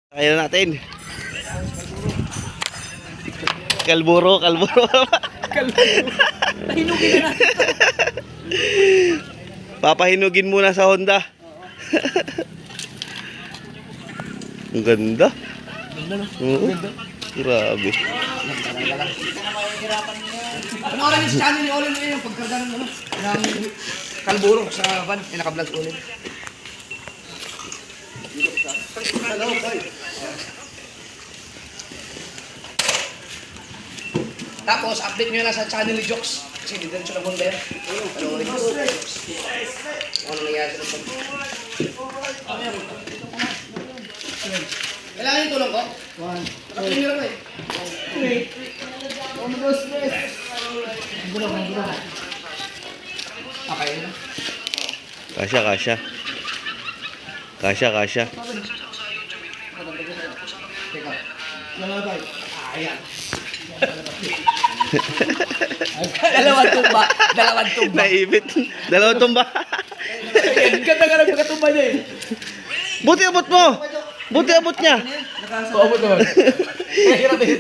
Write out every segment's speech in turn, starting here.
Kaya natin. Kalburo. Pahinugin na natin. Papahinugin muna sa Honda. Ang ganda. Oo. Grabe. Ano oras yung channel ni Olin yung pagkarga ng kalburo sa van, yung naka-vlog Olin. Tapos, update nyo lang sa channel ni Jokes. Kasi didiretso na Honda yan. Ano rin yung Jokes? Ano nangyari sa Jokes? Kailangan yung tulong ko? Nakatumira ko eh. Okay na. Kasya. Teka. Lalabay. Ayan. Dalawang tumba. Naibit. Dalawang tumba. Yan, ganda nga nagpakatumba niya eh. Buti abot mo. Buti abot niya. Oo, doon. Hirap eh.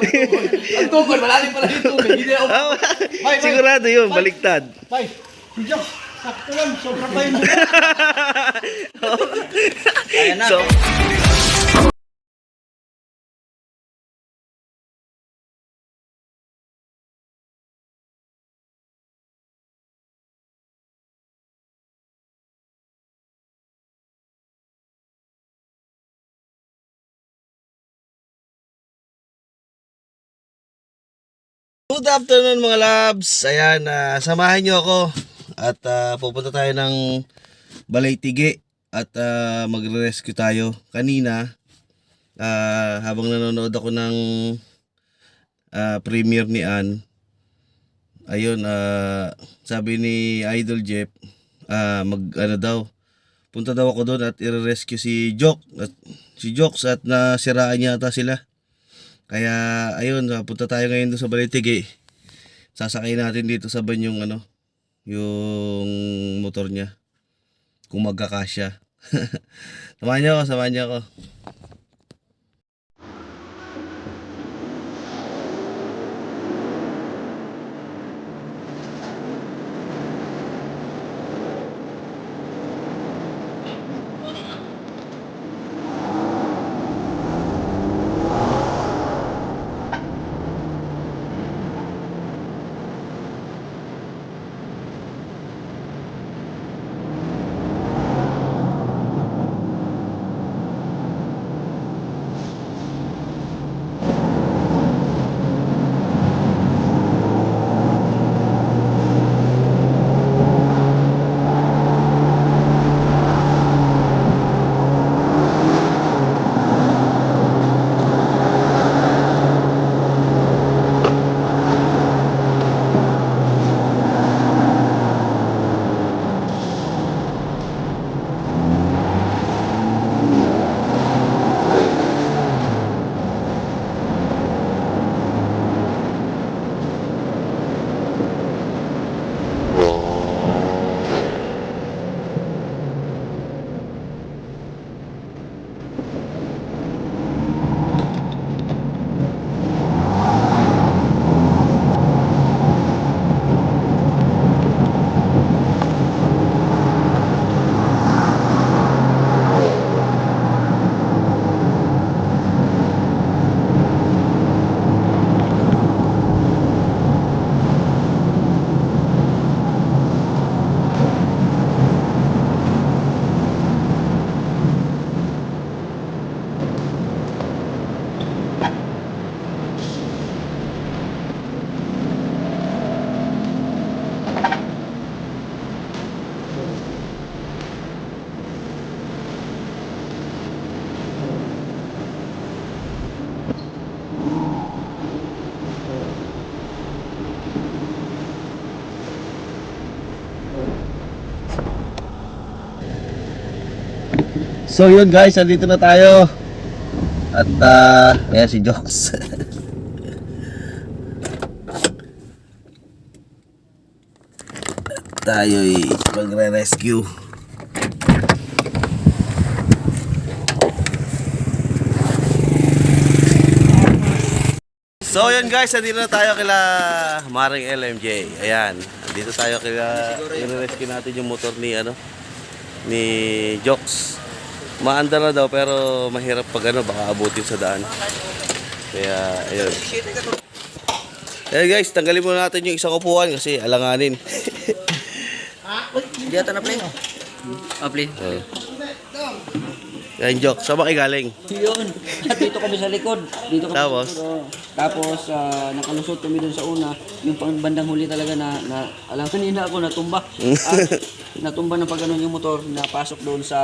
Ang tukol, malalim pala yung tubig. Hindi na ako. Sigurado yun, baliktad. Bay, si Jock, sakto lang. Sobra pa yun. Ayan na. So, good afternoon mga labs. Ayan, samahan nyo ako at pupunta tayo ng Balay-Tigi at magre-rescue tayo. Kanina habang nanonood ako ng premiere ni Ann, ayun, sabi ni Idol Jeff, punta daw ako doon at i-rescue si Jokes at nasiraan yata sila. Kaya ayun, punta tayo ngayon doon sa Balay-Tigi. Sasakay natin dito sa van yung motor niya. Kung magkakasya. Samahan niyo ako. So yun guys, andito na tayo. At ayan si Jokes. Tayo'y magre-rescue. So yun guys, nandito na tayo kila Maring LMJ. Ayan, nandito tayo kila i-rescue natin yung motor ni ni Jox. Maandar na daw pero mahirap pag baka abutin sa daan. Kaya ayun. Ayan guys, tanggalin muna natin yung isang upuan kasi alanganin. Hindi ata na play. Play. Ayan Jox, saan ba kayo galing? Yun. Dito kami sa likod. Dito kami Tapos? sa likod. Tapos nakalusot kami dun sa una. Yung bandang huli talaga alam kanina ako natumba. Natumba ng pagganon yung motor, napasok doon sa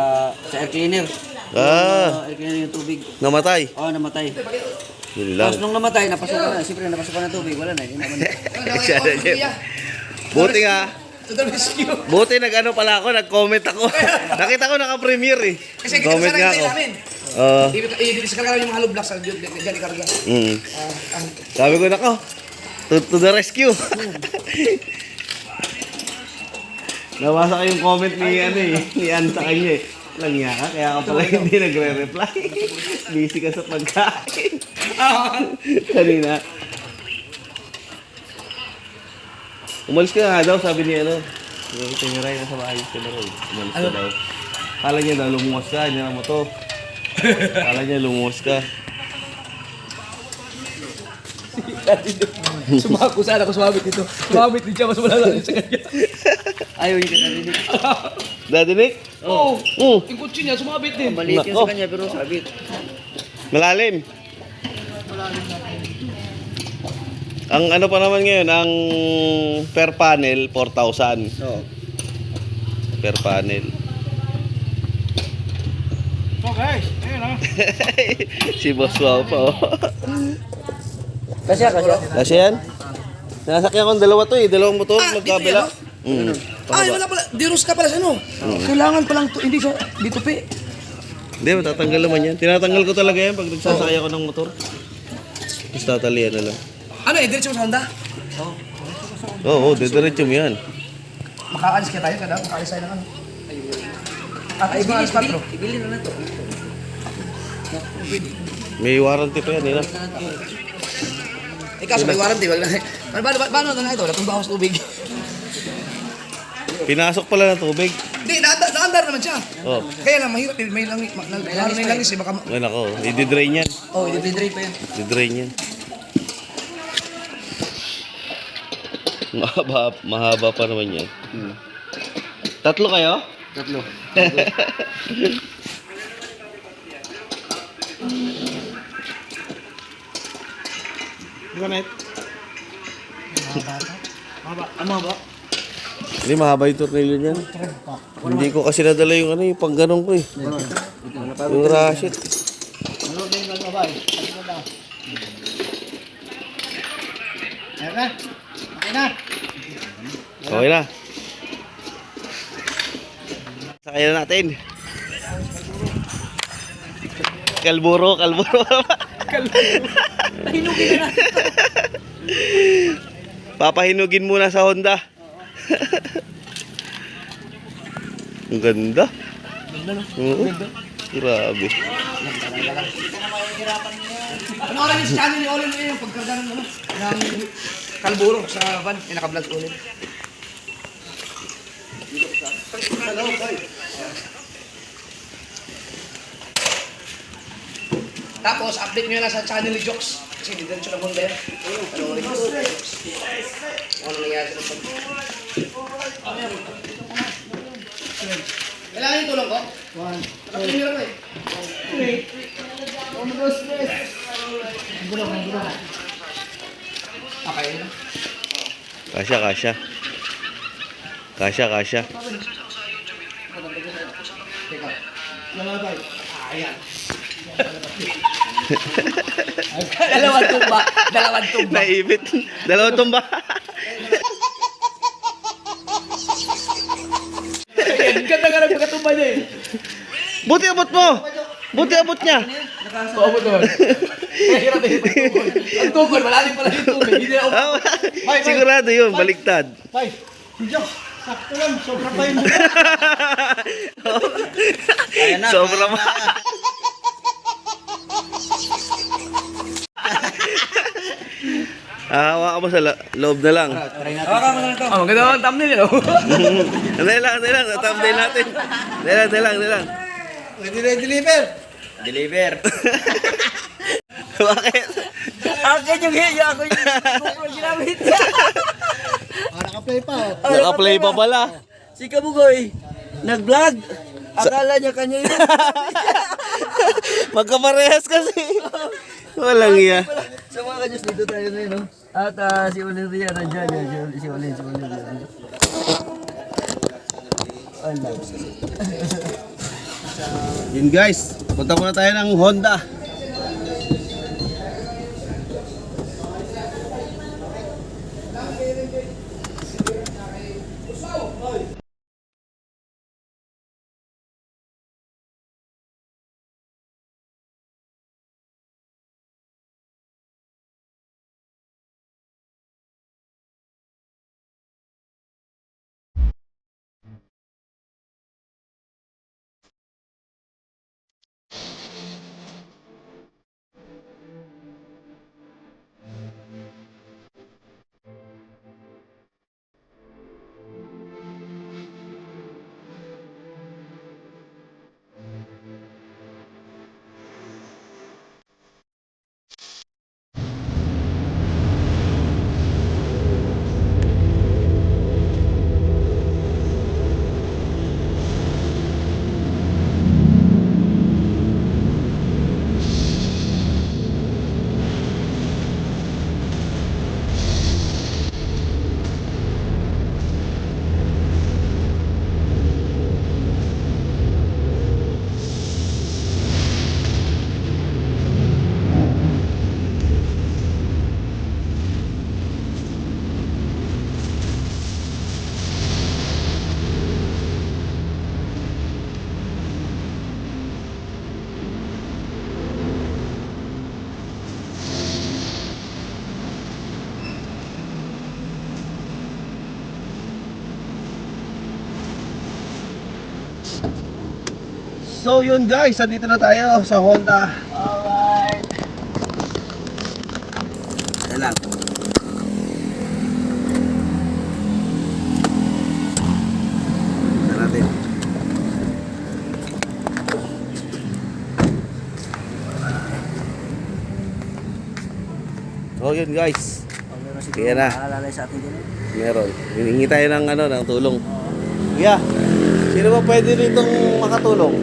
air cleaner. Air cleaner yung tubig. Namatay? Oo, namatay. Yun lang. Tapos nung namatay, napasok na. Siyempre, napasok na tubig. Wala na. Hindi naman. Buti nga. To the rescue. Buti pala ako, nag-comment ako. Nakita ko naka-premiere eh. Kasi kita Comment sa nga rin ako. namin. Oo. Sa kalagalan yung hollow blocks, dyan ikarga. Sabi ko nako, to the rescue. Nabasa ko yung comment ni Ann sa kanya eh. Langya ka, kaya ka pala hindi nagre-reply. Busy ka sa pagkain. Kanina. Umalis ka nga daw, sabi ni Nakita niya rin nasa bahay ka na rin. Umalis ka daw. Kala niya daw lumuwas ka, niya mo to. Kala niya lumuwas ka. Sumako sana ako sumabit dito. Sumabit din siya, mas wala lang sa kanya. Ayaw niya narinig. Daddy Nick? Oo. Mm. Yung kutsi niya, sumabit din. Maliit yun Nako. sa kanya, pero sabit. Malalim. Ang pa naman ngayon, ang per panel, 4,000. Oo. Per panel. So guys, ayun Si Boss Wow pa oh. Kasya. Kasi yan? Nasakyan ko dalawa to eh, dalawang motor magkabila. Ay, wala pala. Dirus ka pala sa Kailangan palang to. Hindi siya dito pe. Hindi, matatanggal naman yan. Tinatanggal ko talaga yan pag nagsasakay ako ng motor. Tapos tatalian na lang. Ano eh, diretso mo sa Honda? Oo, didiretso mo yan. Makaalis kaya tayo kada, makaalis tayo ng ano. At ay, makaalis 4. Ibili na to. May warranty pa yan, nila. Ikaw sa may warranty, wag na. Paano na ito? Wala pang bawas tubig. Pinasok pala ng tubig. Hindi, naandar naman siya. Oh. Kaya lang, mahirap. May langis. May langis eh, baka... Ay nako, i-drain yan. Oh, i-drain pa yan. I-drain yan. Mahaba pa naman yan. Tatlo kayo? Tatlo. Ganit. Ano ba? Hindi, mahaba yung tornilyo niyan. Hindi ko kasi nadala yung yung pangganong ko eh. Yung ratchet. Okay na. Sakay na natin. Kalburo. Hinugin na. Papahinugin muna sa Honda. Ang ganda. Oo. Grabe. Ano oras yung channel ni Olin yung pagkarga ng kalburo sa van, yung naka-vlog Olin. Tapos, update nyo na sa channel ni Jox. Kasi hindi din siya Honda yan. Ano rin yung ano nangyari sa pag... Kailangan yung tulong ko? Nakatumira na eh. Okay na. Kasya. Teka. Lalabay. Ayan. Dalawang tumba. Naibit. Dalawang tumba. Ganda ka ng pagkatumba niya eh. Buti abot mo. Buti abot niya. Paabot naman. Mahirap eh. Ang tukol, malalim pala yung tubig. Hindi na ako. Sigurado yun, baliktad. Bay, video. Sakto lang, sobra pa yun. Sobra pa. Hawa ka mo sa loob na lang. Try natin. Hawakan mo na ito. Oh, maganda ang thumbnail yun. Dali lang. Thumbnail natin. Dali lang. Deliver. Bakit? Akin yung hiya. Ako yung GoPro ginamit niya. Naka-play pa pala. Si Kabugoy, nag-vlog. Akala niya kanya yun. Magkaparehas kasi. Walang iya. Sa mga kanyos, dito tayo ngayon, no? At si Olin Ria, nandyan yan. Si Olin. Wala. Yun guys, punta muna tayo ng Honda. So yun guys, andito na tayo sa Honda. Alright. Yan lang. Tignan natin. So yun guys, Sige na. Alalay sa atin din. meron. Hihingi tayo ng ng tulong. Yeah. Sino ba pwede ditong makatulong?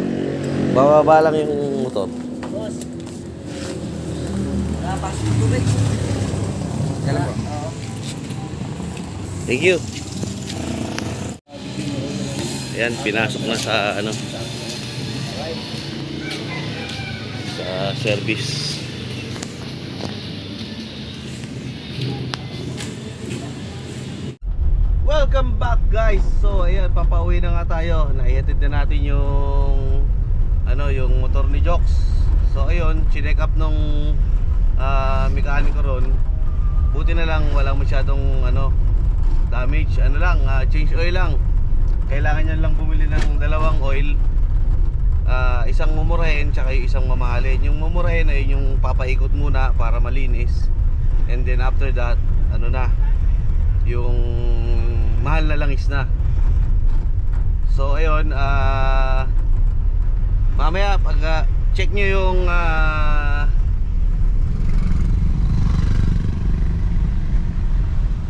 Bababa lang yung motor. Boss. Pasok ng tubig. Yan po. Thank you. Ayan, pinasok na sa sa service. Welcome back guys. So ayan, papauwi na nga tayo. Naihatid na natin yung yung motor ni Jox. So ayun, chinek up nung mekaniko ron. Buti na lang walang masyadong damage. Change oil lang. Kailangan niya lang bumili ng dalawang oil. Isang mumurahin tsaka yung isang mamahalin. Yung mumurahin ay yung papaikot muna para malinis. And then after that, yung mahal na langis na. So ayun, mamaya pag check nyo yung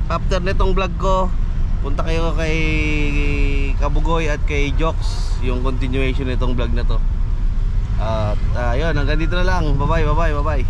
after nitong vlog ko, punta kayo kay Kabugoy at kay Jox, yung continuation nitong vlog na to. At ayun, hanggang dito na lang. Bye bye.